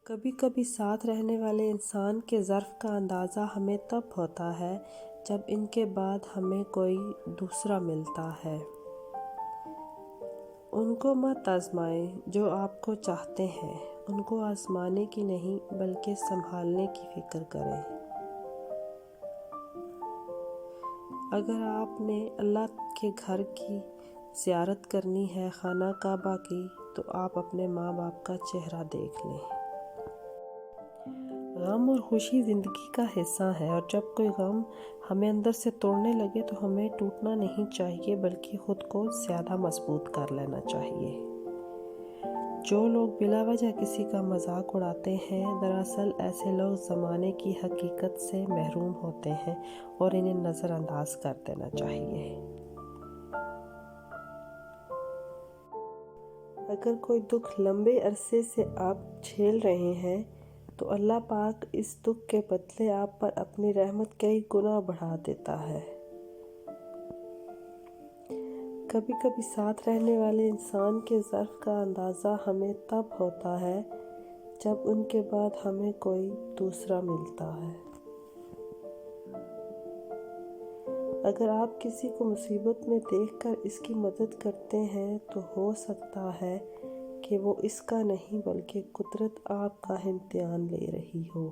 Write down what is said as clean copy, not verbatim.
کبھی کبھی ساتھ رہنے والے انسان کے ظرف کا اندازہ ہمیں تب ہوتا ہے جب ان کے بعد ہمیں کوئی دوسرا ملتا ہے۔ ان کو مت آزمائیں جو آپ کو چاہتے ہیں، ان کو آزمانے کی نہیں بلکہ سنبھالنے کی فکر کریں۔ اگر آپ نے اللہ کے گھر کی زیارت کرنی ہے، خانہ کعبہ کی، تو آپ اپنے ماں باپ کا چہرہ دیکھ لیں۔ غم اور خوشی زندگی کا حصہ ہے، اور جب کوئی غم ہمیں اندر سے توڑنے لگے تو ہمیں ٹوٹنا نہیں چاہیے بلکہ خود کو زیادہ مضبوط کر لینا چاہیے۔ جو لوگ بلا وجہ کسی کا مذاق اڑاتے ہیں، دراصل ایسے لوگ زمانے کی حقیقت سے محروم ہوتے ہیں اور انہیں نظر انداز کر دینا چاہیے۔ اگر کوئی دکھ لمبے عرصے سے آپ جھیل رہے ہیں تو اللہ پاک اس دکھ کے بدلے آپ پر اپنی رحمت کئی گنا بڑھا دیتا ہے۔ کبھی کبھی ساتھ رہنے والے انسان کے ظرف کا اندازہ ہمیں تب ہوتا ہے جب ان کے بعد ہمیں کوئی دوسرا ملتا ہے۔ اگر آپ کسی کو مصیبت میں دیکھ کر اس کی مدد کرتے ہیں تو ہو سکتا ہے کہ وہ اس کا نہیں بلکہ قدرت آپ کا امتحان لے رہی ہو۔